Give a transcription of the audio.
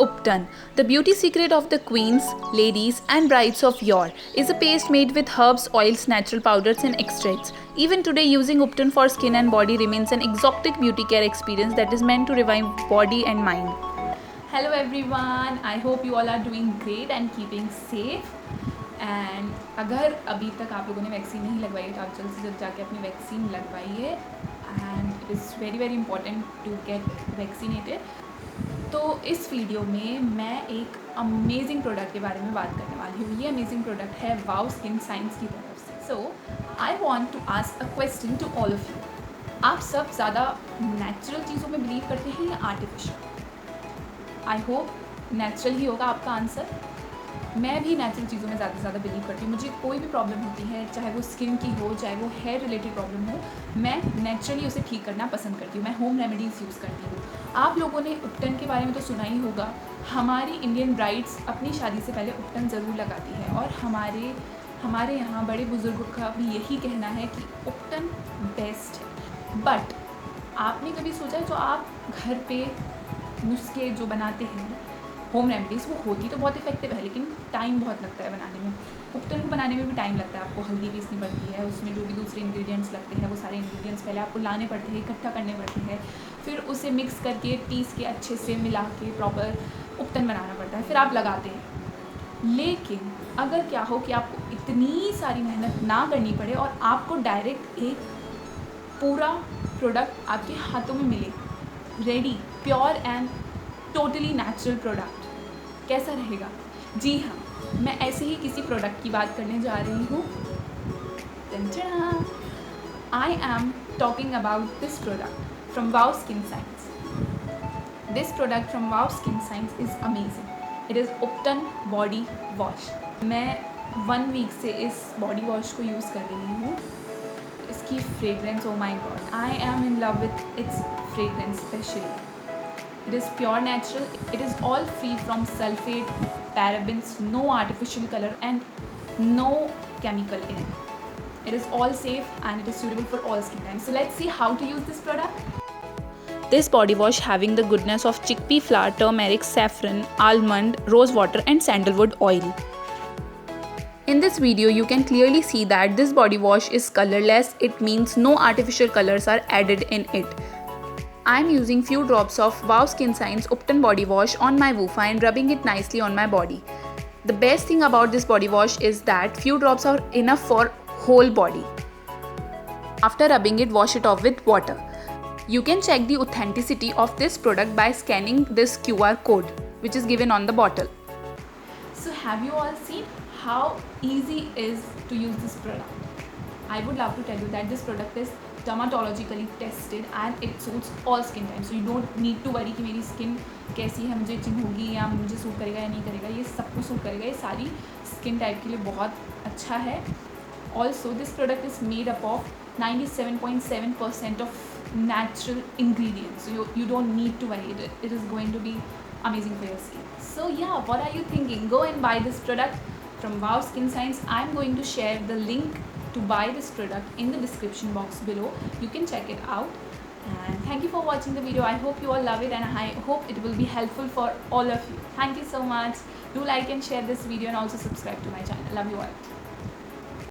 Upton. The beauty secret of the queens, ladies, and brides of yore is a paste made with herbs, oils, natural powders, and extracts. Even today, using Upton for skin and body remains an exotic beauty care experience that is meant to revive body and mind. Hello everyone, I hope you all are doing great and keeping safe. And अगर अभी तक आप लोगों ने vaccine नहीं लगवाई है तो आप जल्द से जल्द जाके अपनी वैक्सीन लगवाइए and it is very very important to get vaccinated. तो इस वीडियो में मैं एक अमेजिंग प्रोडक्ट के बारे में बात करने वाली हूँ। ये अमेजिंग प्रोडक्ट है वाओ स्किन साइंस की तरफ से। So I want to ask a question to all of you. आप सब ज़्यादा नेचुरल चीज़ों में बिलीव करते हैं या आर्टिफिशियल? आई होप नेचुरल ही होगा आपका आंसर। मैं भी नेचुरल चीज़ों में ज़्यादा से ज़्यादा बिलीव करती हूँ। मुझे कोई भी प्रॉब्लम होती है, चाहे वो स्किन की हो, चाहे वो हेयर रिलेटेड प्रॉब्लम हो, मैं नेचुरली उसे ठीक करना पसंद करती हूँ। मैं होम रेमेडीज़ यूज़ करती हूँ। आप लोगों ने उपटन के बारे में तो सुना ही होगा। हमारी इंडियन ब्राइड्स अपनी शादी से पहले उपटन ज़रूर लगाती है और हमारे यहाँ बड़े बुज़ुर्गों का भी यही कहना है कि उपटन बेस्ट है। बट आपने कभी सोचा है जो आप घर पे नुस्खे जो बनाते हैं, होम रेमेडीज़, वो होती तो बहुत इफेक्टिव है लेकिन टाइम बहुत लगता है बनाने में। उपटन को बनाने में भी टाइम लगता है। आपको हल्दी पीसनी पड़ती है, उसमें जो भी दूसरे इंग्रेडिएंट्स लगते हैं वो सारे इंग्रेडिएंट्स पहले आपको लाने पड़ते हैं, इकट्ठा करने पड़ते हैं, फिर उसे मिक्स करके पीस के अच्छे से मिला के प्रॉपर उपटन बनाना पड़ता है, फिर आप लगाते हैं। लेकिन अगर क्या हो कि आपको इतनी सारी मेहनत ना करनी पड़े और आपको डायरेक्ट एक पूरा प्रोडक्ट आपके हाथों में मिले, ready, pure and totally natural product, कैसा रहेगा? जी हाँ, मैं ऐसे ही किसी प्रोडक्ट की बात करने जा रही हूँ। I am talking about this product from Wow Skin Science. This product from Wow Skin Science is amazing. It is Ubtan body wash. मैं 1 वीक से इस बॉडी वॉश को यूज़ कर रही हूँ। इसकी fragrance, oh my God, I am in love with its fragrance specially. It is pure natural. It is all free from sulfate, parabens, no artificial color and no chemical in it. It is all safe and it is suitable for all skin types. So let's see how to use this product. This body wash having the goodness of chickpea flour, turmeric, saffron, almond, rose water and sandalwood oil. In this video, you can clearly see that this body wash is colorless. It means no artificial colors are added in it. I am using few drops of Wow Skin Science Upton body wash on my woofa and rubbing it nicely on my body. The best thing about this body wash is that few drops are enough for whole body. After rubbing it, wash it off with water. You can check the authenticity of this product by scanning this QR code which is given on the bottle. So have you all seen how easy it is to use this product? I would love to tell you that this product is dermatologically tested and it suits all skin types. So you don't need to worry कि मेरी skin कैसी है, मुझे etching होगी या मुझे suit करेगा या नहीं करेगा। ये सब कुछ सूट करेगा। ये सारी स्किन टाइप के लिए बहुत अच्छा है। Also this product is made up of 97.7% of natural ingredients. So you don't need to worry. It is going to be amazing for your skin. So yeah, what are you thinking? Go and buy this product from Wow Skin Science. I'm going to share the link to buy this product in the description box below. You can check it out. And thank you for watching the video. I hope you all love it and I hope it will be helpful for all of you. Thank you so much. Do like and share this video and also subscribe to my channel. Love you all.